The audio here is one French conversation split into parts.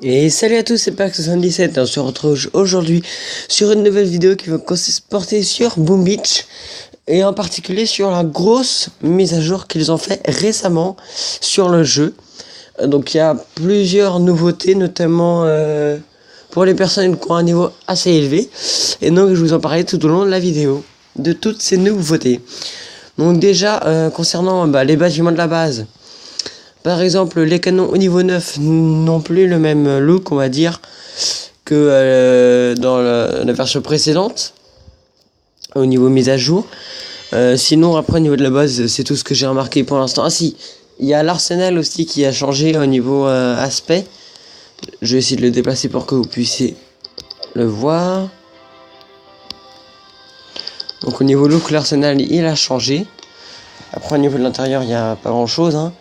Et salut à tous, c'est Pax77 et on se retrouve aujourd'hui sur une nouvelle vidéo qui va porter sur Boom Beach et en particulier sur la grosse mise à jour qu'ils ont fait récemment sur le jeu. Donc il y a plusieurs nouveautés, notamment pour les personnes qui ont un niveau assez élevé, et donc je vous en parlerai tout au long de la vidéo de toutes ces nouveautés. Donc déjà concernant les bâtiments de la base. Par exemple, les canons au niveau 9 n'ont plus le même look, on va dire, que dans la version précédente, au niveau mise à jour. Sinon, après, au niveau de la base, c'est tout ce que j'ai remarqué pour l'instant. Ah si, il y a l'arsenal aussi qui a changé au niveau aspect. Je vais essayer de le déplacer pour que vous puissiez le voir. Donc au niveau look, l'arsenal, il a changé. Après, au niveau de l'intérieur, il n'y a pas grand-chose, hein.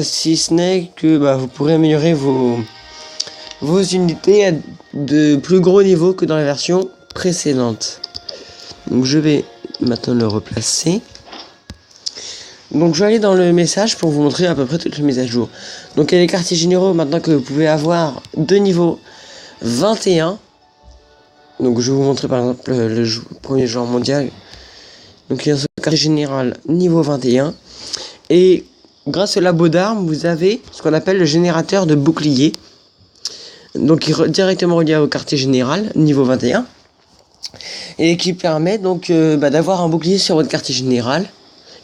Si ce n'est que vous pourrez améliorer vos unités à de plus gros niveaux que dans la version précédente. Donc je vais maintenant le replacer. Donc je vais aller dans le message pour vous montrer à peu près toutes les mises à jour. Donc il y a les quartiers généraux maintenant que vous pouvez avoir de niveau 21. Donc je vais vous montrer par exemple le premier joueur mondial. Donc il y a ce quartier général niveau 21. Et grâce au labo d'armes, vous avez ce qu'on appelle le générateur de bouclier. Donc il est directement relié au quartier général, niveau 21. Et qui permet donc d'avoir un bouclier sur votre quartier général.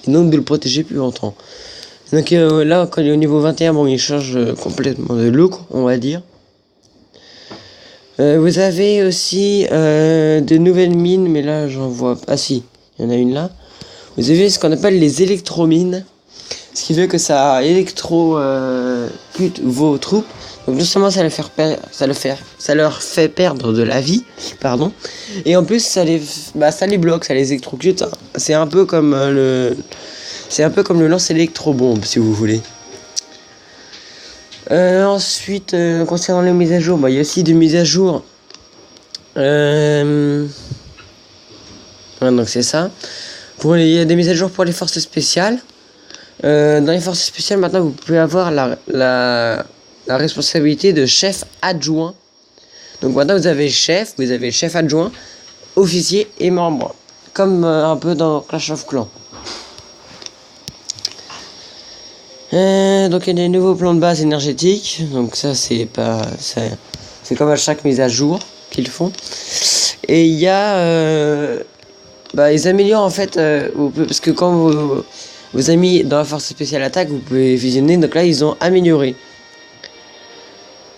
Et donc de le protéger plus longtemps. Donc là, quand il est au niveau 21, il change complètement de look, on va dire. Vous avez aussi de nouvelles mines, mais là j'en vois pas. Ah si, il y en a une là. Vous avez ce qu'on appelle les électromines. Ce qui fait que ça électrocute vos troupes. Donc justement ça leur fait perdre de la vie, pardon. Et en plus ça les bloque, ça les électrocute. C'est un peu comme le lance électrobombe si vous voulez. Ensuite concernant les mises à jour, il y a aussi des mises à jour. Donc c'est ça. Il y a des mises à jour pour les forces spéciales. Dans les forces spéciales, maintenant, vous pouvez avoir la responsabilité de chef adjoint. Donc maintenant, vous avez chef adjoint, officier et membre. Comme un peu dans Clash of Clans. Donc il y a des nouveaux plans de base énergétiques. Donc ça, c'est comme à chaque mise à jour qu'ils font. Et il y a... ils améliorent en fait... parce que quand vous avez mis dans la force spéciale attaque, vous pouvez visionner. Donc là, ils ont amélioré.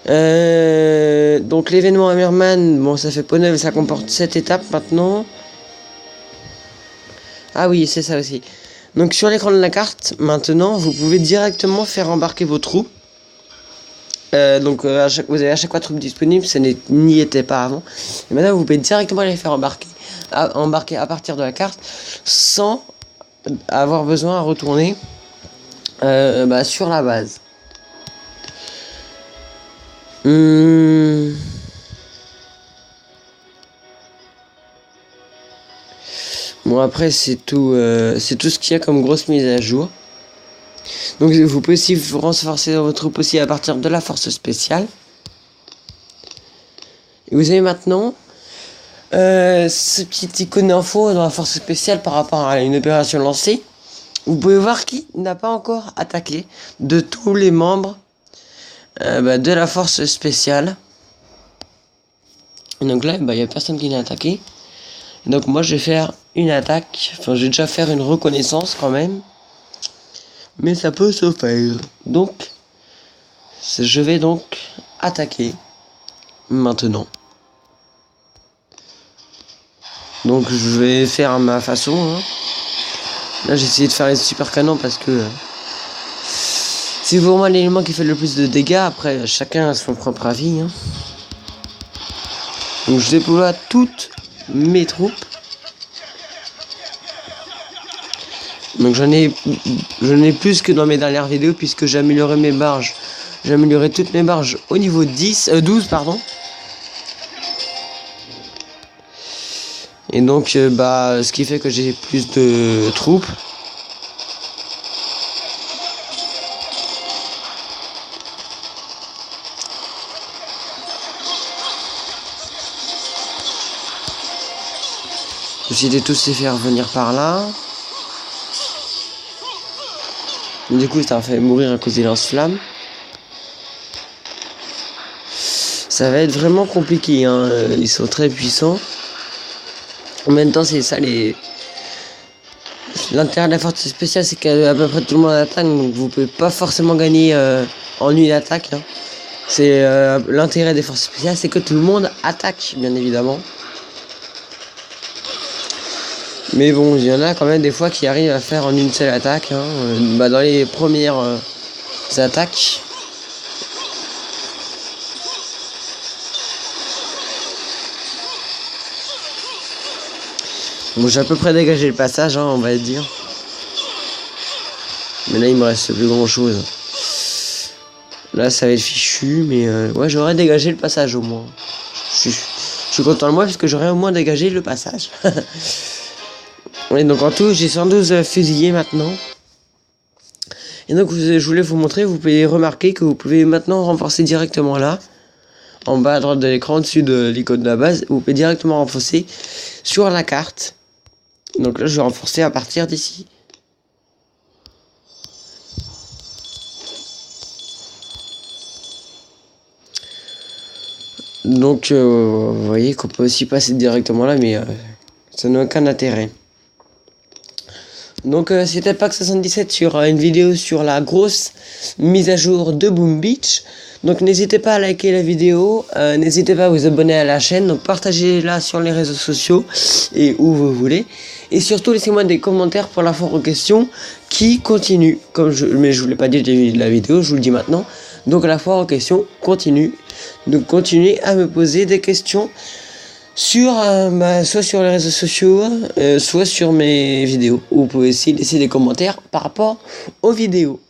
Donc l'événement Hammerman, ça fait peau neuve, ça comporte 7 étapes maintenant. Ah oui, c'est ça aussi. Donc sur l'écran de la carte, maintenant, vous pouvez directement faire embarquer vos troupes. Vous avez à chaque fois troupes disponibles, ça n'y était pas avant. Et maintenant, vous pouvez directement les faire embarquer à partir de la carte, sans avoir besoin à retourner sur la base. Bon, après c'est tout ce qu'il y a comme grosse mise à jour. Donc vous pouvez aussi renforcer votre troupe aussi à partir de la force spéciale. Et vous avez maintenant ce petit icône info dans la force spéciale par rapport à une opération lancée. Vous pouvez voir qui n'a pas encore attaqué de tous les membres de la force spéciale. Et donc là, il n'y a personne qui n'a attaqué. Et donc moi, je vais faire une attaque. Enfin, je vais déjà faire une reconnaissance quand même. Mais ça peut se faire. Donc, je vais donc attaquer maintenant. Donc je vais faire à ma façon. Hein. Là j'ai essayé de faire les super canons parce que c'est vraiment l'élément qui fait le plus de dégâts. Après chacun a son propre avis. Hein. Donc je déploie toutes mes troupes. Donc j'en ai plus que dans mes dernières vidéos puisque j'ai amélioré mes barges. J'ai amélioré toutes mes barges au niveau 12 pardon. Et donc ce qui fait que j'ai plus de troupes. décidé de tous les faire venir par là. Du coup, ça a fait mourir à cause des lance-flammes. Ça va être vraiment compliqué, hein. Ils sont très puissants. En même temps, c'est ça l'intérêt de la force spéciale, c'est qu'à peu près tout le monde attaque, donc vous pouvez pas forcément gagner en une attaque. Hein. C'est l'intérêt des forces spéciales, c'est que tout le monde attaque, bien évidemment. Mais bon, il y en a quand même des fois qui arrivent à faire en une seule attaque. Hein. Dans les premières attaques. Bon, j'ai à peu près dégagé le passage, hein, on va dire. Mais là, il me reste plus grand chose. Là, ça va être fichu, mais ouais, j'aurais dégagé le passage au moins. Je suis content de moi parce que j'aurais au moins dégagé le passage. Ouais, donc en tout, j'ai 112 fusillés maintenant. Et donc, je voulais vous montrer, vous pouvez remarquer que vous pouvez maintenant renforcer directement là. En bas à droite de l'écran, au-dessus de l'icône de la base, vous pouvez directement renforcer sur la carte. Donc là, je vais renforcer à partir d'ici. Donc, vous voyez qu'on peut aussi passer directement là, mais ça n'a aucun intérêt. Donc, c'était Pack77 sur une vidéo sur la grosse mise à jour de Boom Beach. Donc, n'hésitez pas à liker la vidéo, n'hésitez pas à vous abonner à la chaîne, donc partagez-la sur les réseaux sociaux et où vous voulez. Et surtout, laissez-moi des commentaires pour la foire aux questions qui continue. Mais je ne vous l'ai pas dit au début de la vidéo, je vous le dis maintenant. Donc, la foire aux questions continue. Donc, continuez à me poser des questions sur soit sur les réseaux sociaux, soit sur mes vidéos. Vous pouvez aussi laisser des commentaires par rapport aux vidéos.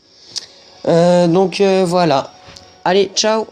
Donc, voilà. Allez, ciao!